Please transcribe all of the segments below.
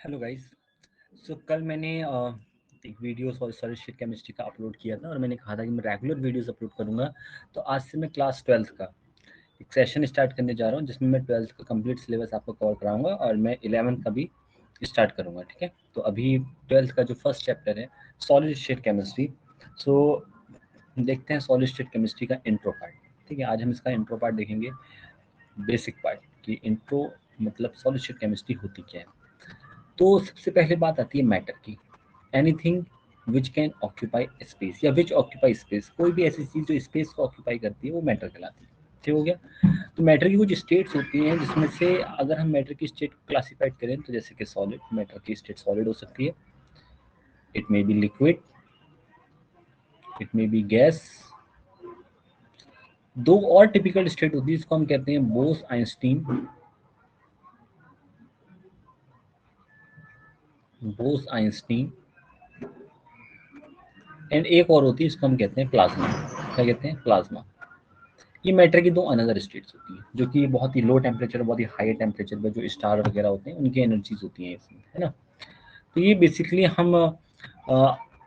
Hello guys. कल मैंने एक वीडियो सॉलिड स्टेट केमिस्ट्री का अपलोड किया था और मैंने कहा था कि मैं रेगुलर वीडियोस अपलोड करूंगा। तो आज से मैं क्लास 12th का एक सेशन स्टार्ट करने जा रहा हूं जिसमें मैं 12th का कंप्लीट सिलेबस आपको कवर कराऊंगा और मैं 11th का भी स्टार्ट करूंगा। ठीक है, तो अभी 12th का जो फर्स्ट चैप्टर है सॉलिड स्टेट केमिस्ट्री। सो देखते हैं सॉलिड स्टेट केमिस्ट्री का इंट्रो पार्ट। ठीक है, आज हम इसका इंट्रो पार्ट देखेंगे, बेसिक पार्ट कि इंट्रो मतलब सॉलिड स्टेट केमिस्ट्री होती क्या है। तो सबसे पहले बात आती है मैटर की। Anything which can occupy space या विच ऑक्यूपाई स्पेस, कोई भी ऐसी चीज जो स्पेस को ऑक्यूपाई करती है वो मैटर कहलाती है। ठीक हो गया। तो मैटर की कुछ स्टेट्स होती हैं जिसमें से अगर हम मैटर की स्टेट क्लासिफाइड करें तो जैसे कि सॉलिड, मैटर की स्टेट सॉलिड हो सकती है, it may be liquid, it may be gas. दो और टिपिकल स्टेट होती है जिसको हम कहते हैं Bose Einstein, Bose Einstein, and एक और होती है जिसको हम कहते हैं प्लाज्मा। क्या कहते हैं? प्लाज्मा। ये मैटर की दो अनदर स्टेट्स होती हैं जो कि बहुत ही लो टेम्परेचर, बहुत ही हाई टेम्परेचर पे जो स्टार वगैरह होते हैं उनकी एनर्जीज होती हैं इसमें, है ना। तो ये बेसिकली हम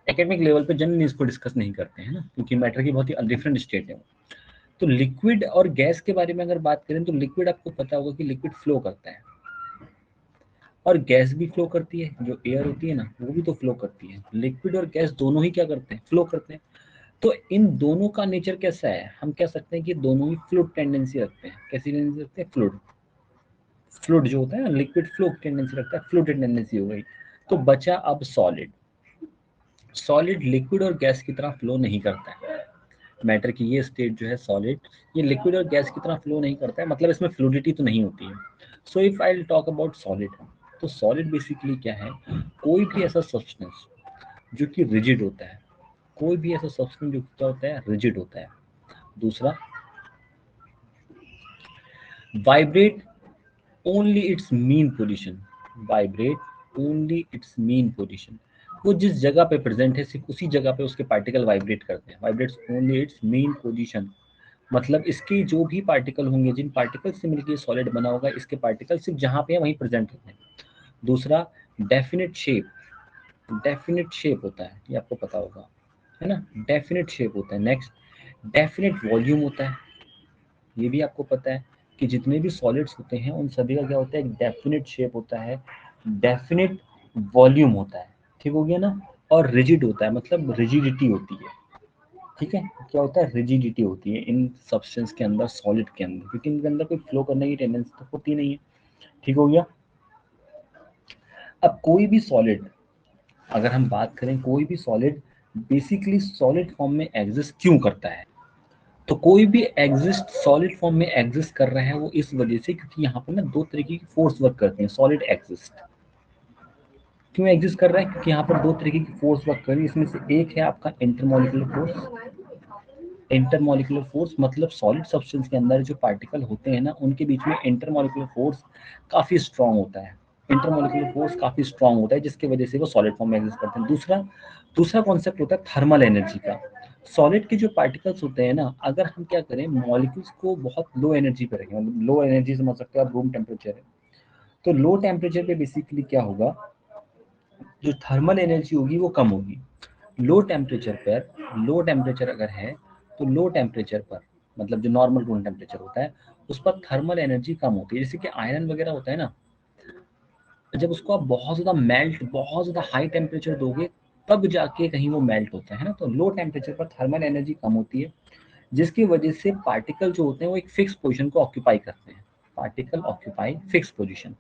एकेडमिक लेवल पे जनरली इसको डिस्कस नहीं करते हैं ना, क्योंकि मैटर की बहुत ही डिफरेंट स्टेट है। तो लिक्विड और गैस के बारे में अगर बात करें तो लिक्विड आपको पता होगा कि लिक्विड फ्लो करता है और गैस भी फ्लो करती है। जो एयर होती है ना वो भी तो फ्लो करती है। लिक्विड और गैस दोनों ही क्या करते हैं? फ्लो करते हैं। तो इन दोनों का नेचर कैसा है? हम कह सकते हैं कि दोनों ही फ्लूइड टेंडेंसी रखते हैं। कैसी टेंडेंसी रखते हैं? फ्लूइड। फ्लूइड जो होता है ना, लिक्विड फ्लो टेंडेंसी रखता है, फ्लूइड टेंडेंसी हो गई। तो बचा अब सॉलिड। सॉलिड लिक्विड और गैस की तरह फ्लो नहीं करता है। मैटर की ये स्टेट जो है सॉलिड, ये लिक्विड और गैस की तरह फ्लो नहीं करता है, मतलब इसमें फ्लूइडिटी तो नहीं होती है। So if I talk about solid, तो सॉलिड बेसिकली क्या है? कोई भी ऐसा सब्सटेंस जो कि रिजिड होता है, कोई भी ऐसा सब्सटेंस जो क्या होता है? रिजिड होता है। दूसरा, vibrate only it's mean position. Vibrate only it's mean position. वो जिस जगह पे प्रेजेंट है सिर्फ उसी जगह पे उसके पार्टिकल वाइब्रेट करते हैं। Vibrates only it's mean position, मतलब इसके जो भी पार्टिकल होंगे, जिन पार्टिकल से मिलकर सॉलिड बना होगा, इसके पार्टिकल सिर्फ जहाँ पे है वहीं प्रेजेंट होते हैं। दूसरा, डेफिनेट शेप। डेफिनेट शेप होता है, ये आपको पता होगा, है ना। डेफिनेट शेप होता है। नेक्स्ट, डेफिनेट वॉल्यूम होता है। ये भी आपको पता है कि जितने भी सॉलिड्स होते हैं उन सभी का क्या होता है? एक डेफिनेट शेप होता है, डेफिनेट वॉल्यूम होता है। ठीक हो गया ना। और रिजिड होता है, मतलब रिजिडिटी होती है। ठीक है, क्या होता है? रिजिडिटी होती है इन सब्सटेंस के अंदर, सॉलिड के अंदर, क्योंकि इनके अंदर कोई फ्लो करने की टेंडेंसी तो होती नहीं है। ठीक हो गया। अब कोई भी सॉलिड, अगर हम बात करें कोई भी सॉलिड बेसिकली सॉलिड फॉर्म में एग्जिस्ट क्यों करता है, तो कोई भी एग्जिस्ट सॉलिड फॉर्म में एग्जिस्ट कर रहा है वो इस वजह से क्योंकि यहाँ पर ना दो तरीके की फोर्स वर्क करती हैं। सॉलिड एग्जिस्ट क्यों एग्जिस्ट कर रहा है? क्योंकि यहाँ पर दो तरीके की फोर्स वर्क कर रही है। इसमें से एक है आपका इंटरमोलिकुलर फोर्स। इंटरमोलिकुलर फोर्स मतलब सॉलिड सब्सटेंस के अंदर जो पार्टिकल होते हैं ना उनके बीच में इंटरमोलिकुलर फोर्स काफी स्ट्रांग होता है। इंटरमोलिकुलर फोर्स काफी स्ट्रांग होता है जिसकी वजह से वो सॉलिड फॉर्म में एग्जिस्ट करते हैं। दूसरा दूसरा कॉन्सेप्ट होता है थर्मल एनर्जी का। सॉलिड के जो पार्टिकल्स होते हैं ना, अगर हम क्या करें, मॉलिक्यूल्स को बहुत लो एनर्जी पे रखें, मतलब लो एनर्जी समझ सकते हो आप, रूम टेम्परेचर है, तो लो टेम्परेचर पे बेसिकली क्या होगा? जो थर्मल एनर्जी होगी वो कम होगी। लो टेम्परेचर पर, लो टेम्परेचर अगर है तो लो टेम्परेचर पर, मतलब जो नॉर्मल रूम टेम्परेचर होता है उस पर थर्मल एनर्जी कम होती है। जैसे कि आयरन वगैरह होता है ना, जब उसको आप बहुत ज़्यादा मेल्ट, बहुत ज़्यादा हाई टेम्परेचर दोगे तब जाके कहीं वो मेल्ट होता है ना। तो लो टेम्परेचर पर थर्मल एनर्जी कम होती है जिसकी वजह से पार्टिकल जो होते हैं वो एक फिक्स पोजीशन को ऑक्यूपाई करते हैं। Particle occupy fix position.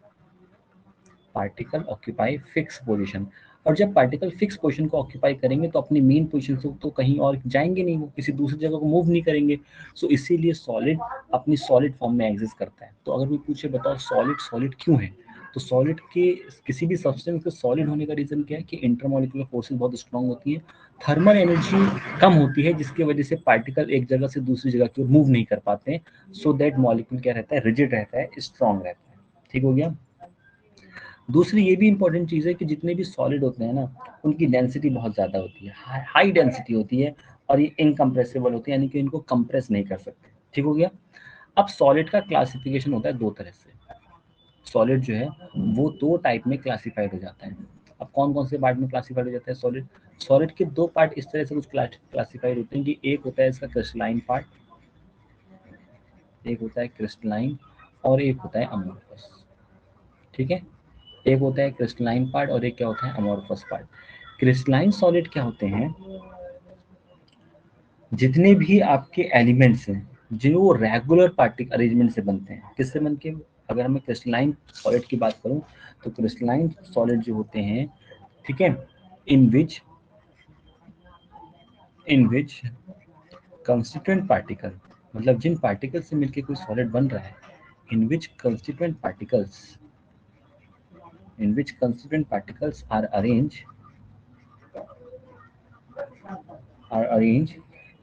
Particle occupy fix position. और जब पार्टिकल फिक्स पोजीशन को ऑक्यूपाई करेंगे तो अपनी मेन पोजीशन से तो कहीं और जाएंगे नहीं, वो किसी दूसरी जगह को मूव नहीं करेंगे। सो इसीलिए सॉलिड अपनी सॉलिड फॉर्म में एग्जिस्ट करता है। तो अगर कोई पूछे बताओ सॉलिड सॉलिड क्यों है, तो सॉलिड के किसी भी सब्सटेंस के सॉलिड होने का रीजन क्या है? कि इंटरमोलिकुलर फोर्सेस बहुत स्ट्रांग होती है, थर्मल एनर्जी कम होती है जिसकी वजह से पार्टिकल एक जगह से दूसरी जगह की ओर मूव नहीं कर पाते हैं। सो दैट मॉलिक्यूल क्या रहता है? रिजिड रहता है, स्ट्रांग रहता है। ठीक हो गया। दूसरी ये भी इंपॉर्टेंट चीज़ है कि जितने भी सॉलिड होते हैं ना उनकी डेंसिटी बहुत ज़्यादा होती है, हाई डेंसिटी होती है, और ये इनकम्प्रेसिबल होती है, यानी कि इनको कंप्रेस नहीं कर सकते। ठीक हो गया। अब सॉलिड का क्लासिफिकेशन होता है दो तरह से। सॉलिड जो है वो दो टाइप में क्लासिफाइड हो जाता है। अब कौन कौन से पार्ट में क्लासिफाइड हो जाता है सॉलिड? सॉलिड के दो पार्ट इस तरह से कुछ क्लासिफाइड होते हैं कि एक होता है इसका क्रिस्टलाइन पार्ट, एक होता है क्रिस्टलाइन और एक होता है अमोर्फस। ठीक है, एक होता है क्रिस्टलाइन पार्ट और एक क्या होता है अमोर्फस पार्ट। क्रिस्टलाइन सॉलिड क्या होते हैं? जितने भी आपके एलिमेंट्स हैं जो वो रेगुलर पार्टिकल अरेंजमेंट से बनते हैं, किससे बन के? अगर मैं क्रिस्टलाइन सॉलिड की बात करूं तो क्रिस्टलाइन सॉलिड जो होते हैं, ठीक है, इन विच कंस्टिट्यूएंट पार्टिकल, मतलब जिन पार्टिकल से मिलके कोई सॉलिड बन रहा है, in which constituent particles are arrange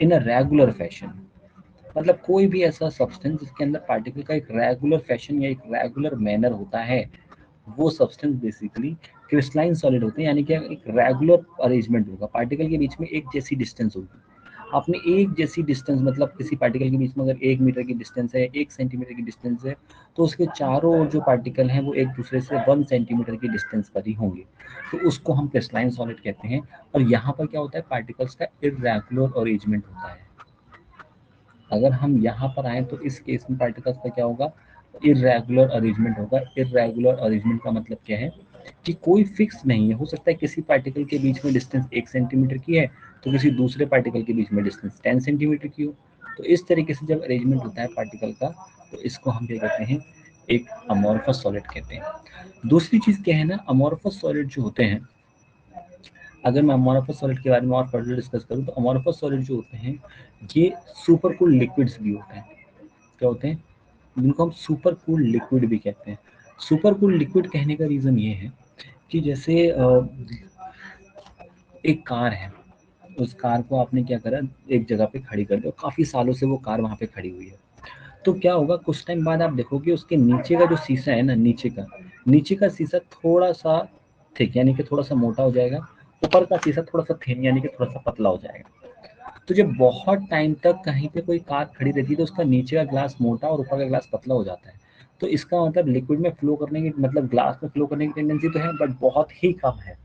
in a regular fashion. मतलब कोई भी ऐसा सब्सटेंस जिसके अंदर पार्टिकल का एक रेगुलर फैशन या एक रेगुलर मैनर होता है, वो सब्सटेंस बेसिकली क्रिस्टलाइन सॉलिड होते हैं। यानी कि एक रेगुलर अरेंजमेंट होगा, पार्टिकल के बीच में एक जैसी डिस्टेंस होगी। आपने एक जैसी डिस्टेंस, मतलब किसी पार्टिकल के बीच में अगर 1 मीटर की डिस्टेंस है, 1 सेंटीमीटर की डिस्टेंस है, तो उसके चारों ओर जो पार्टिकल हैं वो एक दूसरे से 1 सेंटीमीटर की डिस्टेंस पर ही होंगे, तो उसको हम क्रिस्टलाइन सॉलिड कहते हैं। और यहाँ पर क्या होता है, पार्टिकल्स का इरेगुलर अरेंजमेंट होता है। अगर हम यहाँ पर आए तो इस केस में पार्टिकल्स का क्या होगा, इरेगुलर अरेंजमेंट होगा। इरेगुलर अरेंजमेंट का मतलब क्या है कि कोई फिक्स नहीं है। हो सकता है किसी पार्टिकल के बीच में डिस्टेंस 1 सेंटीमीटर की है तो किसी दूसरे पार्टिकल के बीच में डिस्टेंस 10 सेंटीमीटर की हो। तो इस तरीके से जब अरेंजमेंट होता है पार्टिकल का, तो इसको हम क्या कहते हैं, एक अमोर्फस सॉलिड कहते हैं। दूसरी चीज क्या है ना, अमोर्फस सॉलिड जो होते हैं, अगर मैं अमोर्फस सॉलिड के बारे में और फर्दर डिस्कस करूँ तो अमोर्फस सॉलिड जो होते हैं ये सुपर कूल लिक्विड्स भी होते हैं। क्या होते हैं? जिनको हम सुपर कूल लिक्विड भी कहते हैं। सुपर कूल लिक्विड कहने का रीज़न ये है कि जैसे एक कार है, उस कार को आपने क्या करा, एक जगह पे खड़ी कर दिया, काफ़ी सालों से वो कार वहाँ पे खड़ी हुई है। तो क्या होगा, कुछ टाइम बाद आप देखोगे उसके नीचे का जो शीशा है ना, नीचे का शीशा थोड़ा सा थिक यानी कि थोड़ा सा मोटा हो जाएगा, ऊपर का शीशा थोड़ा सा थिन यानी कि थोड़ा सा पतला हो जाएगा। तो जब बहुत टाइम तक कहीं पे कोई कार खड़ी रहती है तो उसका नीचे का ग्लास मोटा और ऊपर का ग्लास पतला हो जाता है। तो इसका मतलब लिक्विड में फ्लो करने की, मतलब ग्लास में फ्लो करने की टेंडेंसी तो है बट बहुत ही कम है।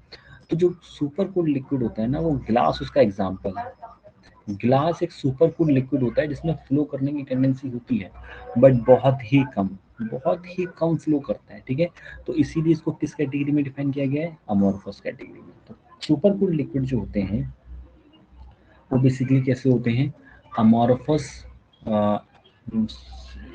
तो जो सुपर कूल लिक्विड होता है ना, वो ग्लास उसका एग्जाम्पल है। ग्लास एक सुपर कूल लिक्विड होता है जिसमें फ्लो करने की टेंडेंसी होती है बट बहुत ही कम फ्लो करता है। ठीक है, तो इसीलिए इसको किस कैटेगरी में डिफाइन किया गया है, अमोर्फस कैटेगरी में। तो सुपर कूल लिक्विड जो होते हैं वो बेसिकली कैसे होते हैं, अमोर्फस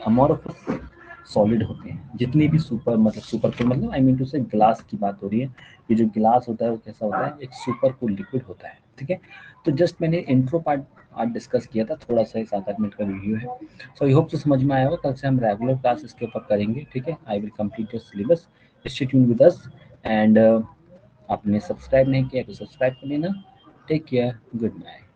अमोर्फस सॉलिड होते हैं। जितने भी सुपर, मतलब सुपर कूल, मतलब आई मीन टू से ग्लास की बात हो रही है। ये जो ग्लास होता है वो कैसा होता है, एक सुपर कूल लिक्विड होता है। ठीक है, तो जस्ट मैंने इंट्रो पार्ट आज डिस्कस किया था, थोड़ा सा 7-8 मिनट का वीडियो है। सो आई होप तो समझ में आया होगा। कल से हम रेगुलर क्लास इसके ऊपर करेंगे। ठीक है, I will complete your syllabus, stay tune with us. And आपने सब्सक्राइब नहीं किया तो सब्सक्राइब कर लेना। Take care, good night.